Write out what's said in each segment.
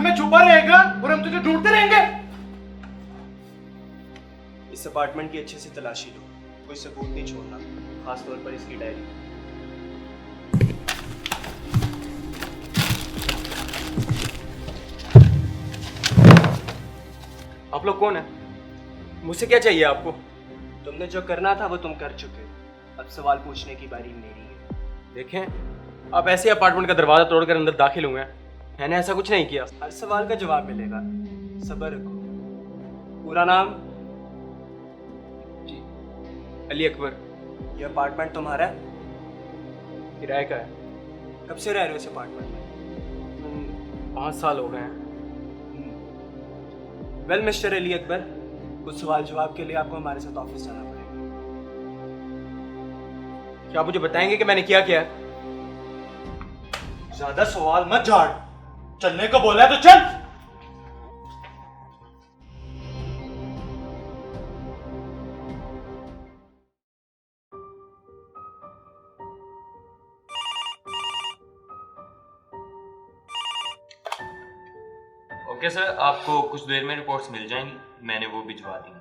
में छुपा रहेगा और हम तुझे ढूंढते रहेंगे। इस अपार्टमेंट की अच्छे से तलाशी लो, कोई सबूत नहीं छोड़ना, खासतौर पर इसकी डायरी। आप लोग कौन है? मुझसे क्या चाहिए आपको? तुमने जो करना था वो तुम कर चुके, अब सवाल पूछने की बारी मेरी है। देखें, आप ऐसे अपार्टमेंट का दरवाजा तोड़कर अंदर दाखिल हुए हैं, मैंने ऐसा कुछ नहीं किया। हर सवाल का जवाब मिलेगा, सब्र रखो। पूरा नाम? जी, अली अकबर। ये अपार्टमेंट तुम्हारा है? किराए का है। कब से रह रहे हो इस अपार्टमेंट में? 5 साल हो गए हैं। वेल मिस्टर अली अकबर, कुछ सवाल जवाब के लिए आपको हमारे साथ ऑफिस जाना पड़ेगा। क्या आप मुझे बताएंगे कि मैंने क्या किया है? ज्यादा सवाल मत झाड़, चलने को बोला है तो चल। ओके सर, आपको कुछ देर में रिपोर्ट्स मिल जाएंगी, मैंने वो भिजवा दी।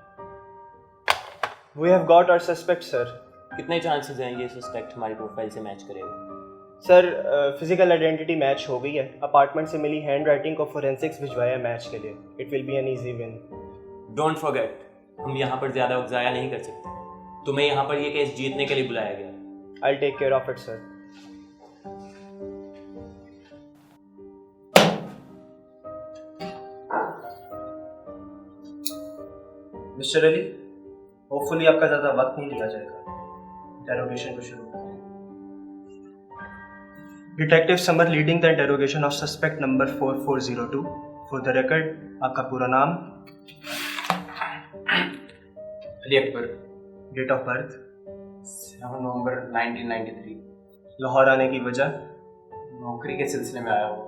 We have got our suspect, sir. कितने चांसेस हैं ये सस्पेक्ट हमारी प्रोफाइल से मैच करेगा? सर, फिजिकल आइडेंटिटी मैच हो गई है। अपार्टमेंट से मिली हैंड राइटिंग को फोरेंसिक्स भिजवाया मैच के लिए। It will be an easy win. Don't forget, हम यहाँ पर ज़्यादा वक्त ज़ाया नहीं कर सकते। तुम्हें यहाँ पर ये केस जीतने के लिए बुलाया गया। I'll take care of it, sir. Mister Ali, hopefully आपका ज़्यादा वक्त नहीं लिया जाएगा। इंटेरोगेशन को शुरू करें। Detective Samar leading the interrogation of suspect number 4402। For the record, आपका पूरा नाम? Ali Akbar. Date of birth? 7 नवंबर 1993। लाहौर आने की वजह? नौकरी के सिलसिले में आया हुआ।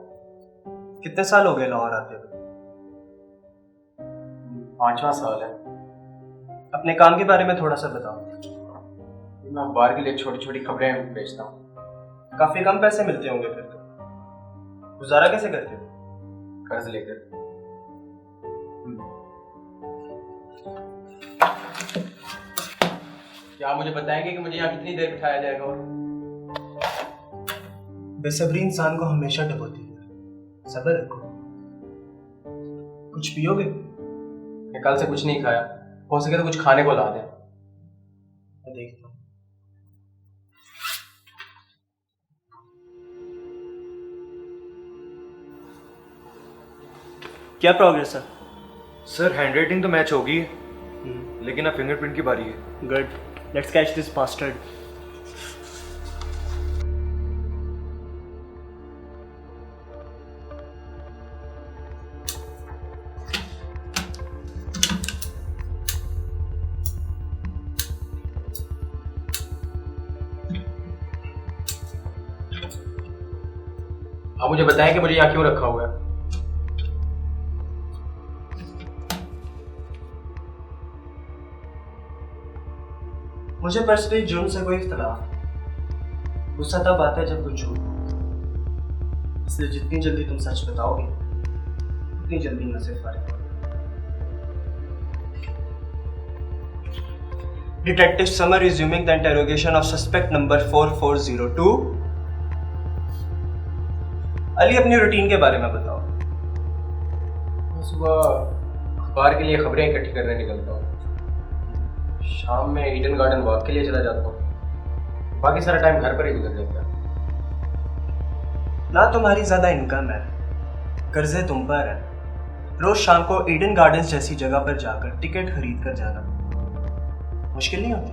कितने साल हो गए लाहौर आते हुए? 5वां साल है। अपने काम के बारे में थोड़ा सा बताओ। मैं अखबार के लिए छोटी छोटी खबरें बेचता हूँ। काफी कम पैसे मिलते होंगे फिर तो। गुजारा कैसे करते हो? कर्ज लेकर। क्या आप मुझे बताएंगे कि मुझे यहाँ कितनी देर बिठाया जाएगा? और बेसब्री इंसान को हमेशा डबोती है, सब्र रखो। कुछ पियोगे? मैं कल से कुछ नहीं खाया, हो सके तो कुछ खाने को ला दें। मैं देखता हूँ। क्या प्रोग्रेस है? सर, हैंडराइटिंग तो मैच होगी, लेकिन अब फिंगरप्रिंट की बारी है। Good, let's catch this bastard. आप मुझे बताएं कि मुझे यहाँ क्यों रखा हुआ है? मुझे पर्सनली जुर्म से कोई इख्तलाफ नहीं। गुस्सा तब आता है जब कुछ झूठ हो, इसलिए जितनी जल्दी तुम सच बताओगे उतनी जल्दी मैं से फारिग होगा। Detective summer resuming the interrogation of suspect number 4402। Ali, अपनी रूटीन के बारे में बताओ। मैं सुबह अखबार के लिए खबरें इकट्ठी करने निकलता हूँ, शाम में ईडन गार्डन वॉक के लिए चला जाता हूँ, बाकी सारा टाइम घर पर ही गुजर जाता है। ना तुम्हारी ज्यादा इनकम है, कर्जे तुम पर है। रोज शाम को ईडन गार्डन्स जैसी जगह पर जाकर टिकट खरीद कर जाना मुश्किल नहीं होती?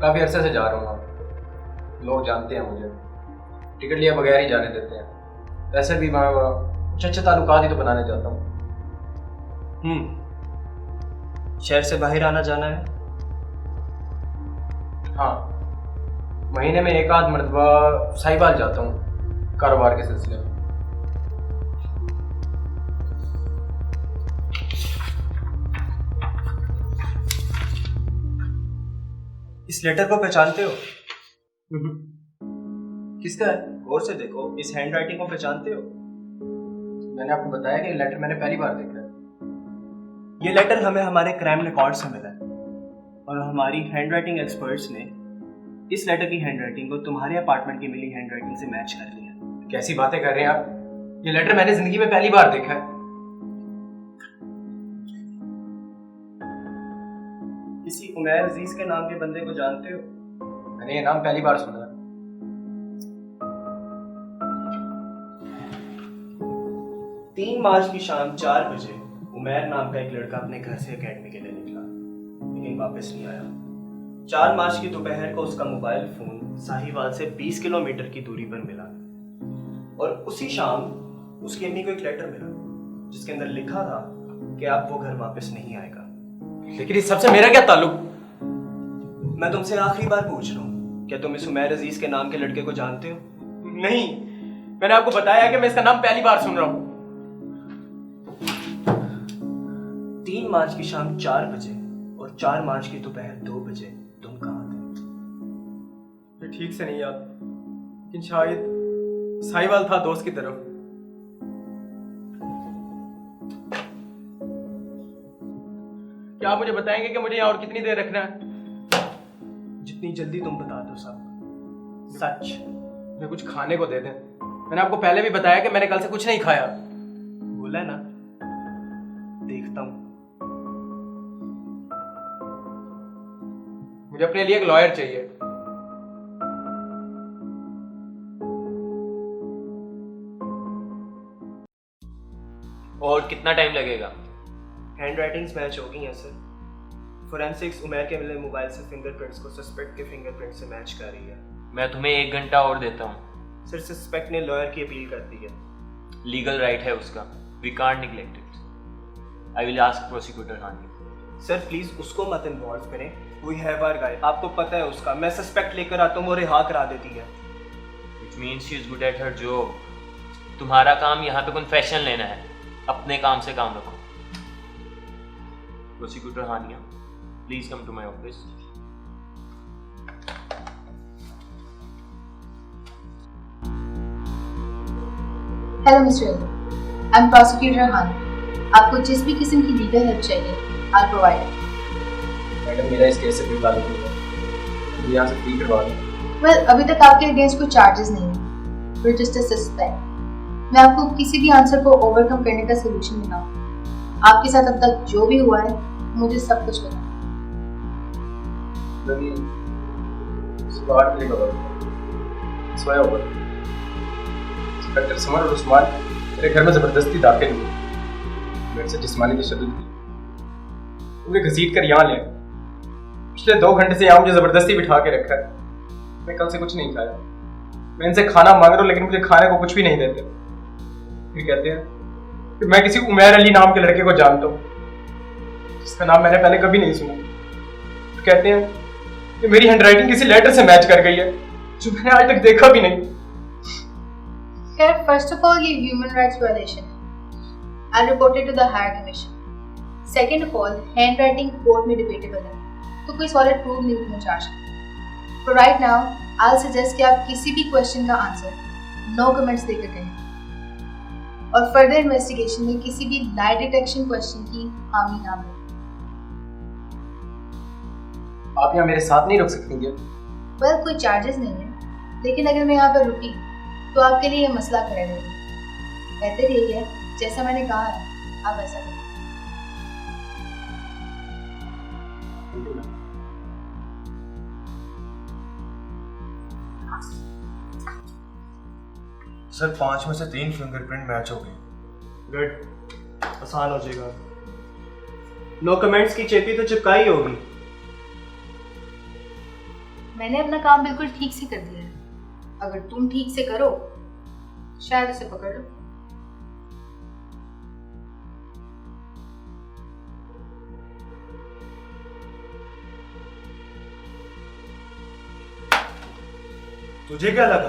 काफ़ी अरसे से जा रहा हूँ, लोग जानते हैं मुझे, टिकट लिए बगैर ही जाने देते हैं। वैसे भी मैं कुछ अच्छे ताल्लुकात ही तो बनाने जाता हूँ। शहर से बाहर आना जाना है? हाँ, महीने में एक आध मरतबा साहिबाल जाता हूँ कारोबार के सिलसिले में। इस लेटर को पहचानते हो? किसका है? गौर से देखो, इस हैंड राइटिंग को पहचानते हो? मैंने आपको बताया कि लेटर मैंने पहली बार देखा है। ये लेटर हमें हमारे क्राइम रिकॉर्ड से मिला है और हमारी हैंडराइटिंग एक्सपर्ट्स ने इस लेटर की हैंडराइटिंग को तुम्हारे अपार्टमेंट की मिली हैंडराइटिंग से मैच कर लिया। कैसी बातें कर रहे हैं आप? ये लेटर मैंने जिंदगी में पहली बार देखा है। किसी उमैर अजीज के नाम के बंदे को जानते हो? मैंने ये नाम पहली बार सुना है। 3 मार्च की शाम 4 बजे उमैर नाम का एक लड़का अपने घर से एकेडमी के लिए निकला, लेकिन वापस नहीं आया। 4 मार्च की दोपहर को उसका मोबाइल फोन साहिवाल से 20 किलोमीटर की दूरी पर मिला और उसी शाम उसकी अम्मी को एक लेटर मिला जिसके अंदर लिखा था कि अब वो घर वापस नहीं आएगा। लेकिन इस सबसे मेरा क्या ताल्लुक? मैं तुमसे आखिरी बार पूछ रहा हूँ, क्या तुम इस उमैर अजीज के नाम के लड़के को जानते हो? नहीं, मैंने आपको बताया कि मैं इसका नाम पहली बार सुन रहा हूँ। 3 मार्च की शाम 4 बजे और 4 मार्च की दोपहर 2 बजे तुम कहाँ थे? ये ठीक से नहीं याद, लेकिन शायद साहिवाल था दोस्त की तरफ। क्या आप मुझे बताएंगे कि मुझे यहाँ और कितनी देर रखना है? जितनी जल्दी तुम बता दो सब सच। मुझे कुछ खाने को दे दें। मैंने आपको पहले भी बताया कि मैंने कल से कुछ नहीं खाया। बोला ना, देखता हूँ। मुझे अपने लिए एक लॉयर चाहिए। और कितना टाइम लगेगा? हैंडराइटिंग्स मैच हो गई हैं सर। फोरेंसिक्स उमैर के मिले मोबाइल से फिंगरप्रिंट्स को सस्पेक्ट के फिंगरप्रिंट से मैच कर रही है। मैं तुम्हें 1 घंटा और देता हूँ। सर सस्पेक्ट ने लॉयर की अपील कर दी है। लीगल राइट है उसका। We can't neglect it. I will ask prosecutor Hani. Sir please उसको मत इन्वॉल्व करें। वी हैव आवर गाय, आपको पता है उसका। मैं सस्पेक्ट लेकर आता हूँ, वो रिहा करा देती है। Which means she is good at her job. तुम्हारा काम यहाँ पे कन्फेशन लेना है। अपने काम से काम रखो। Prosecutor Haniya, please come to my office. Hello mister Ali, I am prosecutor Han. आपको जिस भी किस्म की लीगल हेल्प चाहिए, आई प्रोवाइड। मैडम, मेरा इस केस से कोई ताल्लुक नहीं है। मुझे यहाँ से फ्री करवा दें। वेल, अभी तक आपके अगेंस्ट कोई चार्जेस नहीं है। We're just a suspect। मैं आपको किसी भी आंसर को ओवरकम करने का सोल्यूशन बताऊँ। आपके साथ अब तक जो भी हुआ है, मुझे सब कुछ पता है। सुबह 8 बजे का वक्त, सोया हुआ। इंस्पेक्टर समर और उस्मान मेरे घर में जबरदस्ती दाखिल हुए। मेरे से जिस्मानी तशद्दुद की। मुझे घसीट कर यहाँ ले आए। पिछले 2 घंटे से यहाँ मुझे जबरदस्ती बिठा के रखा है। मैं कल से कुछ नहीं खाया। मैं इनसे खाना मांग रहा हूँ, लेकिन मुझे खाने को कुछ भी नहीं देते। फिर कहते हैं कि मैं किसी उमैर अली नाम के लड़के को जानता हूँ, जिसका नाम मैंने पहले कभी नहीं सुना। तो कहते हैं कि मेरी हैंडराइटिंग किसी लेटर से मैच कर गई है, जो मैंने आज तक देखा भी नहीं। First of all, ये human rights violation है। I'll report it to the higher commission. Second of all, handwriting court में debatable है, तो कोई solid proof नहीं तुम्हें charge करना। For right now, I'll suggest कि आप किसी भी question का answer no comments देकर करें और further investigation में किसी भी lie detection question की हामी ना करें। आप यहाँ मेरे साथ नहीं रुक सकती क्या? Well, कोई charges नहीं है, लेकिन अगर मैं यहाँ पर रुकी तो आपके लिए यह मसला खड़ा रहेगा। बेहतर यही है, जैसा मैंने कहा है, आप ऐसा करें। सर 5 में से 3 फिंगरप्रिंट मैच हो गए। गुड, आसान हो जाएगा। नो कमेंट्स की चेपी तो चिपकाई होगी। मैंने अपना काम बिल्कुल ठीक से कर दिया है। अगर तुम ठीक से करो, शायद उसे पकड़ लो। तुझे क्या लगा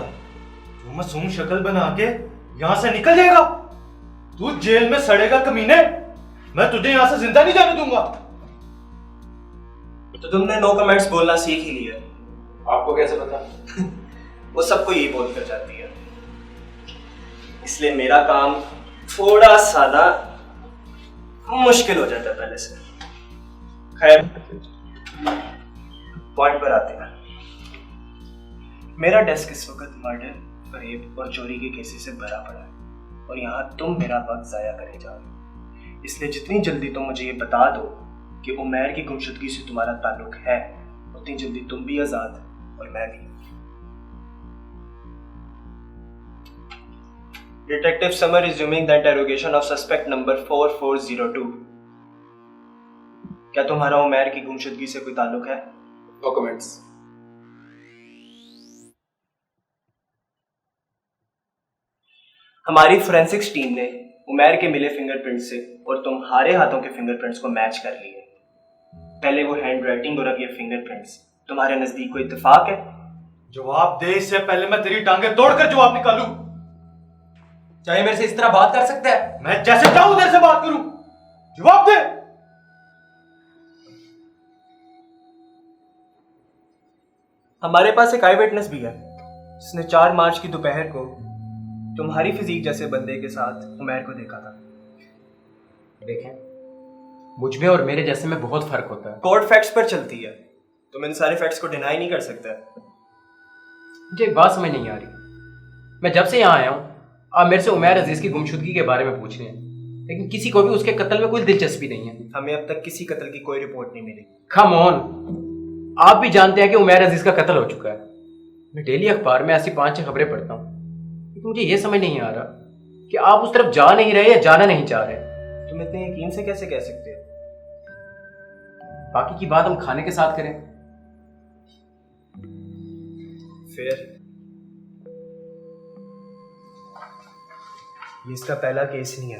तू मासूम शक्ल बना के यहाँ से निकल जाएगा? तू जेल में सड़ेगा कमीने। मैं तुझे यहाँ से जिंदा नहीं जाने दूंगा। तो तुमने नो कमेंट्स बोलना सीख ही लिया। आपको कैसे पता? वो सबको यही बोल कर जाती है। इसलिए मेरा काम थोड़ा सा ना मुश्किल हो जाता है पहले से। खैर, पॉइंट पर आते हैं। मेरा डेस्क इस वक्त मर्डर, रेप और चोरी के केसेस से भरा पड़ा है और यहाँ तुम मेरा वक्त जाया करे जा रहे हो। इसलिए जितनी जल्दी तुम मुझे ये बता दो कि उमैर की गुमशुदगी से तुम्हारा ताल्लुक है, उतनी जल्दी तुम भी आजाद और मैं भी। Detective Summer resuming the interrogation of suspect number 4402. क्या तुम्हारा उमैर की गुमशुदगी से कोई ताल्लुक है? No comments. हमारी फोरेंसिक्स टीम ने उमैर के मिले फिंगरप्रिंट से और तुम्हारे हाथों के फिंगरप्रिंट्स को मैच कर लिए। पहले वो हैंड राइटिंग और अब ये फिंगरप्रिंट्स। तुम्हारे नजदीक कोई इत्तेफाक है? जवाब दे, इससे पहले मैं तेरी टांगे तोड़कर जवाब निकालूं। चाहे मेरे से इस तरह बात कर सकता है? मैं जैसे चाहूं तेरे से बात करूं। जवाब दे। हमारे पास एक आई विटनेस भी है जिसने 4 मार्च की दोपहर को तुम्हारी फिजीक जैसे बंदे के साथ उमैर को देखा था। देखें, मुझ में और मेरे जैसे में बहुत फर्क होता है। कोर्ट फैक्ट्स पर चलती है, तुम इन सारे फैक्ट्स को डिनाई नहीं कर सकते। मुझे एक बात समझ नहीं आ रही। मैं जब से यहाँ आया हूँ, आप मेरे से उमैर अजीज की गुमशुदगी के बारे में पूछ रहे हैं, लेकिन किसी को भी उसके कत्ल में कोई दिलचस्पी नहीं है। हमें अब तक किसी कत्ल की कोई रिपोर्ट नहीं मिली। कम ऑन, आप भी जानते हैं कि उमैर अजीज का कत्ल हो चुका है। मैं डेली अखबार में ऐसी 5-6 खबरें पढ़ता हूँ, लेकिन मुझे ये समझ नहीं आ रहा कि आप उस तरफ जा नहीं रहे या जाना नहीं चाह रहे। तुम इतने यकीन से कैसे कह सकते हो? बाकी की बात हम खाने के साथ करें। फिर ये इसका पहला केस नहीं है।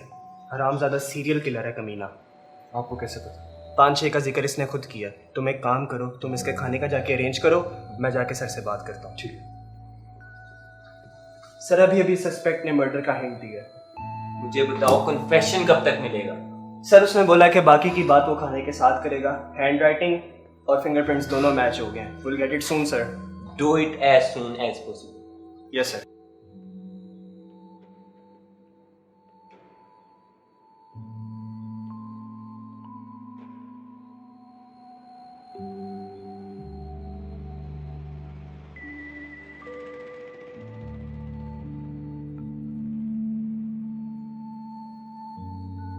हरामजादा सीरियल किलर है कमीना। आपको कैसे पता? 5-6 का जिक्र इसने खुद किया। तुम एक काम करो, तुम इसके खाने का जाके अरेंज करो, मैं जाके सर से बात करता हूँ। ठीक है। सर, अभी सस्पेक्ट ने मर्डर का हिंट दिया। मुझे बताओ, कन्फेशन कब तक मिलेगा? सर, उसने बोला कि बाकी की बात वो खाने के साथ करेगा। हैंड राइटिंग और फिंगरप्रिंट्स दोनों मैच हो गए हैं। Will get it soon sir. Do it as soon as possible. Yes sir.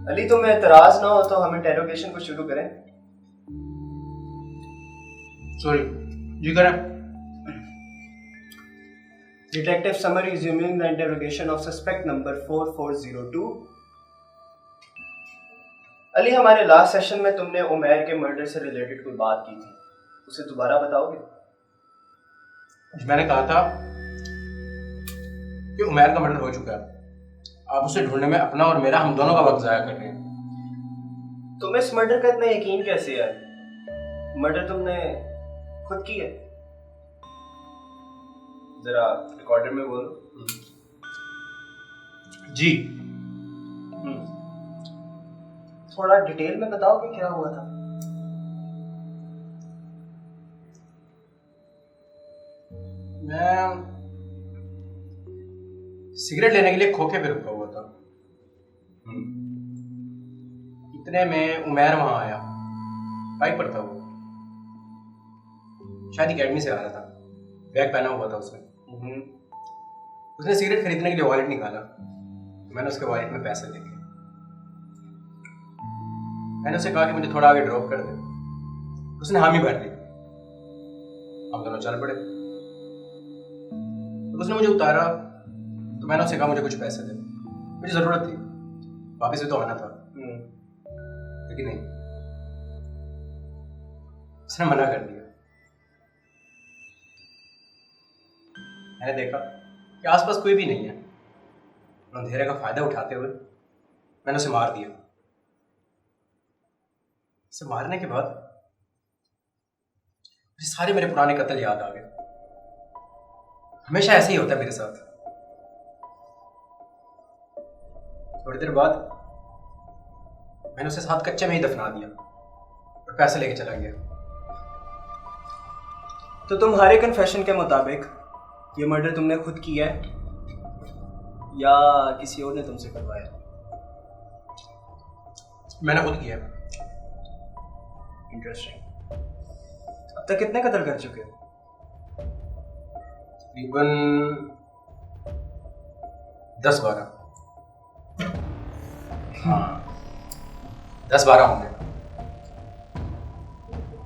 Ali, तुम्हें एतराज ना हो तो हम इंटेरोगेशन को शुरू करें? सॉरी जी, करें। Detective summer resuming the interrogation of suspect number 4402. Ali, हमारे लास्ट सेशन में तुमने उमैर के मर्डर से रिलेटेड कोई बात की थी, उसे दोबारा बताओगे? मैंने कहा था कि उमैर का मर्डर हो चुका है। आप उसे ढूंढने में अपना और मेरा, हम दोनों का वक्त जाया कर रहे हैं। तुम्हें इस मर्डर का इतना यकीन कैसे है? मर्डर तुमने खुद की है? जरा रिकॉर्डर में बोलो। जी। थोड़ा डिटेल में बताओ कि क्या हुआ था। मैं सिगरेट लेने के लिए खोखे पे रुका हुआ था। इतने में उमैर वहां आया। बाइक पर था वो, शायद एकेडमी से आ रहा था। बैग पहना हुआ था उसने। उसने सिगरेट खरीदने के लिए वॉलेट निकाला। मैंने उसके वॉलेट में पैसे देखे। मैंने उसे कहा कि मुझे थोड़ा आगे ड्रॉप कर दे। उसने हामी भर ली। हम दोनों चल पड़े। तो उसने मुझे उतारा तो मैंने उससे कहा मुझे कुछ पैसे दे, मुझे जरूरत थी, वापस भी तो आना था। लेकिन नहीं, उसने मना कर दिया। मैंने देखा कि आसपास कोई भी नहीं है। अंधेरे का फायदा उठाते हुए मैंने उसे मार दिया। उसे मारने के बाद मुझे सारे मेरे पुराने कत्ल याद आ गए। हमेशा ऐसे ही होता है मेरे साथ। थोड़ी देर बाद मैंने उसे साथ कच्चे में ही दफना दिया और पैसे लेके चला गया। तो तुम्हारे कन्फेशन के मुताबिक ये मर्डर तुमने खुद किया है या किसी और ने तुमसे करवाया? मैंने खुद किया। इंटरेस्टिंग। अब तक कितने कत्ल कर चुके हो? तकरीबन 10-12। हाँ, 10-12 होंगे।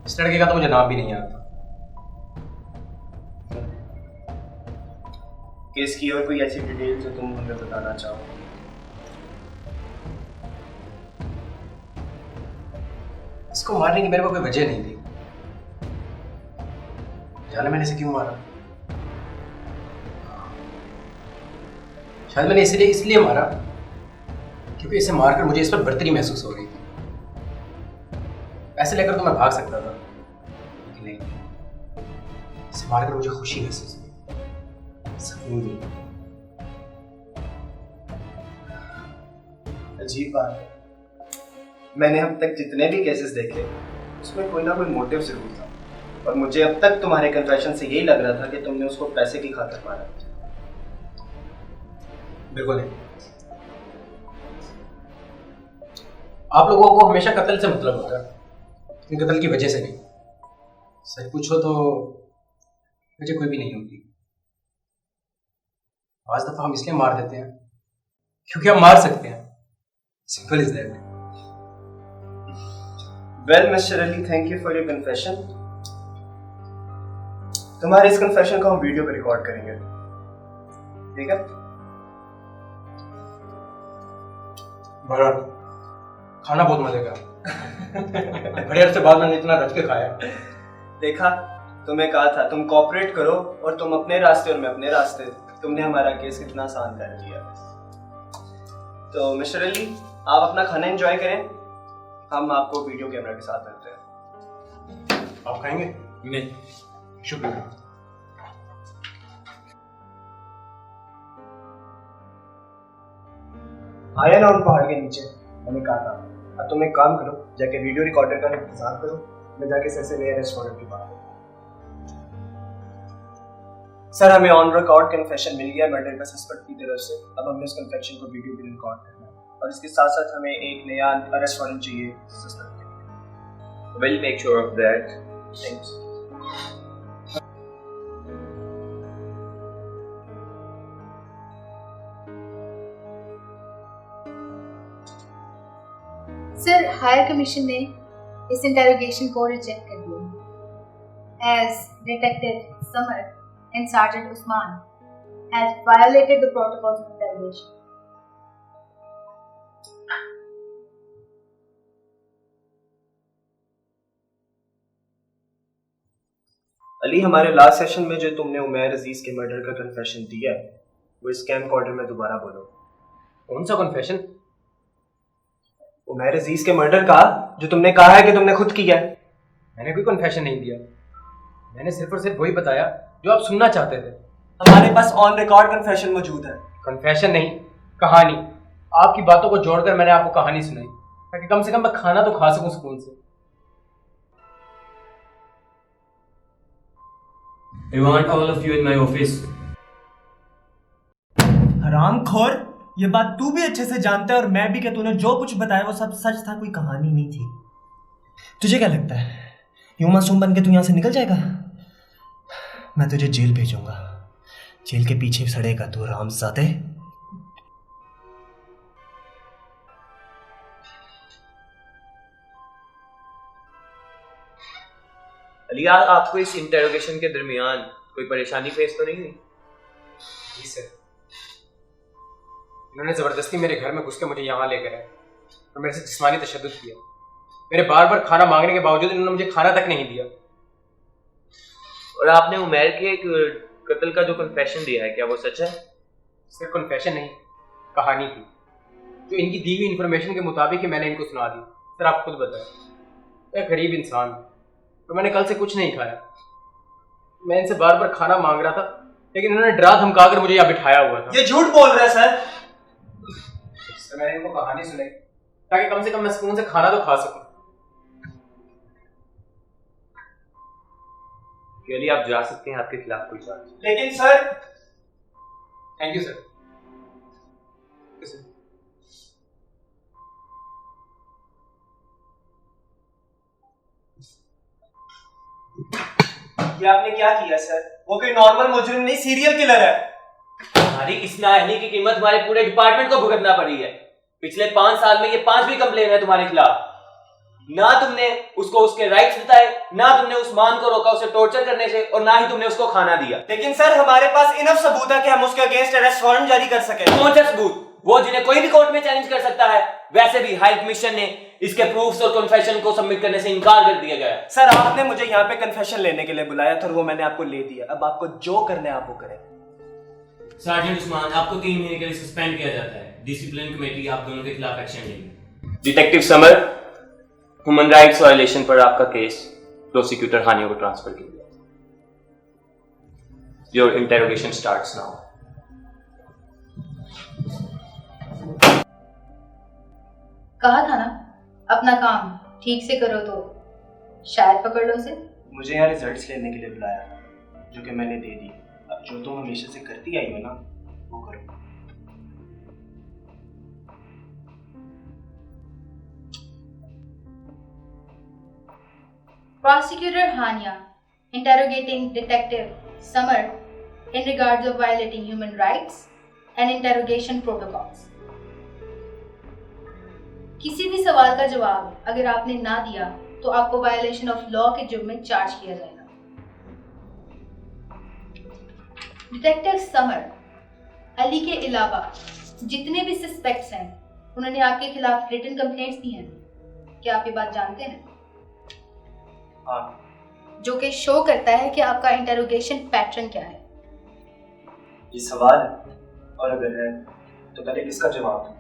इस लड़के का तो मुझे नाम भी नहीं आता। केस की और कोई ऐसी डिटेल जो तुम हमें बताना चाहो? इसको मारने की मेरे को कोई वजह नहीं थी। जाने मैंने इसे क्यों मारा? शायद मैंने इसलिए मारा क्योंकि इसे मारकर मुझे इस पर बर्तरी महसूस हो रही थी। ऐसे लेकर तो मैं भाग सकता था, लेकिन नहीं, इसे मारकर मुझे खुशी महसूस हुई, सुकून मिला। अजीब बात है, मैंने अब तक जितने भी केसेस देखे उसमें कोई ना कोई मोटिव जरूर था, और मुझे अब तक तुम्हारे कन्फेशन से यही लग रहा था कि तुमने उसको पैसे की खातिर मारा। बिल्कुल नहीं। आप लोगों को हमेशा कत्ल से मतलब होता है, लेकिन कत्ल की वजह से नहीं। सच पूछो तो मुझे कोई भी नहीं होती। आज दफा हम इसलिए मार देते हैं क्योंकि हम मार सकते हैं। Simple is that. Well mister Ali, thank you for your confession. तुम्हारे इस कन्फेशन को हम वीडियो पे रिकॉर्ड करेंगे, ठीक है? बड़ा खाना बहुत मजे का। बड़े अरसे बाद मैंने इतना रच के खाया। देखा, तुम्हें कहा था तुम कोऑपरेट करो, और तुम अपने रास्ते और मैं अपने रास्ते। तुमने हमारा केस कितना आसान कर दिया। तो मिस्टर अली, आप अपना खाना एंजॉय करें, हम आपको वीडियो कैमरा के साथ मिलते हैं। आप खाएंगे? नहीं, शुक्रिया। आया ना उन पहाड़ के नीचे, मैंने कहा था। अब तुम एक काम करो, जाके वीडियो रिकॉर्डर का इंतजार करो, मैं जाके सर से नए रेस्टोरेंट की बात। सर, हमें ऑन रिकॉर्ड कन्फेशन मिल गया मर्डर का सस्पेक्ट की तरफ से। अब हमने उस कन्फेशन को वीडियो पे रिकॉर्ड करना है, और इसके साथ साथ हमें एक नया रेस्टोरेंट चाहिए सस्पेक्ट के लिए। We'll make sure of that. Thanks. Sir, higher commission ने इस इंटेरोगेशन को रिजेक्ट कर दिया, as detective Samar and sergeant Usman has violated the protocols of interrogation. Ali, हमारे लास्ट सेशन में जो तुमने उमैर अजीज के मर्डर का कन्फेशन दिया है, वो इस कैमकॉर्डर में दोबारा बोलो। कौन सा कन्फेशन? उमैर अजीज के मर्डर का, जो तुमने कहा है कि तुमने खुद किया है। मैंने कोई कन्फेशन नहीं दिया। मैंने सिर्फ और सिर्फ वही बताया जो आप सुनना चाहते थे। हमारे पास ऑन रिकॉर्ड कन्फेशन मौजूद है। कन्फेशन नहीं, कहानी। आपकी बातों को जोड़कर मैंने आपको कहानी सुनाई, ताकि कम से कम मैं खाना तो खा सकूं सुकून से। I want all of you in my office. हरामखोर, ये बात तू भी अच्छे से जानता है और मैं भी, कि तूने जो कुछ बताया वो सब सच था, कोई कहानी नहीं थी। तुझे क्या लगता है यूं मासूम बन के तू यहां से निकल जाएगा? मैं तुझे जेल भेजूंगा। जेल के पीछे सड़ेगा तू हरामजादे। अली, आपको इस इंटेरोगेशन के दरमियान कोई परेशानी फेस तो नहीं हुई? जी सर, इन्होंने जबरदस्ती मेरे घर में घुस के मुझे यहाँ लेकर आए और मेरे से जिस्मानी तशद्दुद किया। मेरे बार बार खाना मांगने के बावजूद इन्होंने मुझे खाना तक नहीं दिया। और आपने उमैर के एक कत्ल का जो कन्फेशन दिया है, क्या वो सच है? सिर्फ कन्फेशन नहीं, कहानी थी, जो इनकी दी हुई इन्फॉर्मेशन के मुताबिक ही मैंने इनको सुना दी। सर, आप खुद बताएं, मैं गरीब इंसान, तो मैंने कल से कुछ नहीं खाया। मैं इनसे बार बार खाना मांग रहा था, लेकिन इन्होंने डरा धमका कर मुझे यहाँ बिठाया हुआ था। ये झूठ बोल रहा है सर। तो मैंने इनको कहानी सुनाई ताकि कम से कम मैं सुकून से खाना तो खा सकूं। अली, आप जा सकते हैं, आपके खिलाफ कोई चार्ज। लेकिन सर। Thank you sir. ये आपने क्या किया सर? वो कोई नॉर्मल मुजरिम नहीं, सीरियल किलर है। हमारी इस नाअहली की कीमत हमारे पूरे डिपार्टमेंट को भुगतना पड़ी है। पिछले 5 साल में ये 5वीं कंप्लेन है तुम्हारे खिलाफ। ना तुमने उसको उसके राइट्स बताए, ना तुमने उस्मान को रोका उसे टॉर्चर करने से, और ना ही तुमने उसको खाना दिया। लेकिन सर हमारे पास इनफ सबूत है कि हम उसके अगेंस्ट अरेस्ट वारंट जारी कर सके। कौन सा सबूत? वो जिन्हें कोई भी कोर्ट में चैलेंज कर सकता है। वैसे भी हाई कमीशन ने इसके प्रूफ्स और कन्फेशन को सबमिट करने से इनकार कर दिया गया है। सर आपने मुझे यहाँ पे कन्फेशन लेने के लिए बुलाया था और वो मैंने आपको ले दिया। अब आपको जो करना है आप वो करें। सार्जेंट उस्मान, आपको 3 महीने के लिए सस्पेंड किया जाता है। डिसिप्लिन कमेटी आप दोनों के खिलाफ एक्शन लेगी। Detective summer, human rights violation पर आपका केस प्रोसिक्यूटर हानिया को ट्रांसफर किया गया। Your interrogation starts now. कहा था ना, अपना काम ठीक से करो तो शायद पकड़ लो उसे। मुझे यहाँ रिजल्ट्स लेने के लिए बुलाया था, जो कि मैंने दे दी। अब जो तुम हमेशा से करती आई हो ना, वो करो। Prosecutor Hania interrogating Detective Summer in regards of violating human rights and interrogation protocols. किसी भी सवाल का जवाब अगर आपने ना दिया तो आपको वायलेशन ऑफ लॉ के जुर्म में चार्ज किया जाएगा। डिटेक्टिव समर, अली के अलावा जितने भी सस्पेक्ट्स हैं उन्होंने आपके खिलाफ रिटन कंप्लेंट्स दी हैं। क्या आप ये बात जानते हैं? हाँ। जो कि शो करता है कि आपका इंटेरोगेशन पैटर्न क्या है। ये सवाल है, और अगर है तो पहले इसका जवाब दो।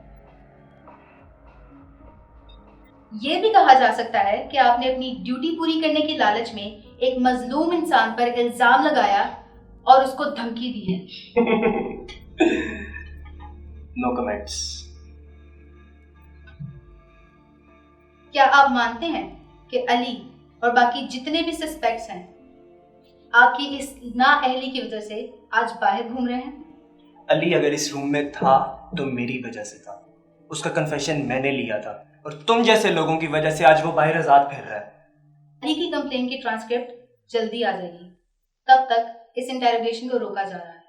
ये भी कहा जा सकता है कि आपने अपनी ड्यूटी पूरी करने की लालच में एक मजलूम इंसान पर इल्जाम लगाया और उसको धमकी दी है। No comments. क्या आप मानते हैं कि अली और बाकी जितने भी सस्पेक्ट्स हैं आपकी इस नाअहली की वजह से आज बाहर घूम रहे हैं? अली अगर इस रूम में था तो मेरी वजह से था। उसका कन्फेशन मैंने लिया था और तुम जैसे लोगों की वजह से आज वो बाहर आजाद फिर रहा है। अली की कंप्लेन की ट्रांसक्रिप्ट जल्दी आ जाएगी। तब तक इस इंटेरोगेशन को रोका जा रहा है।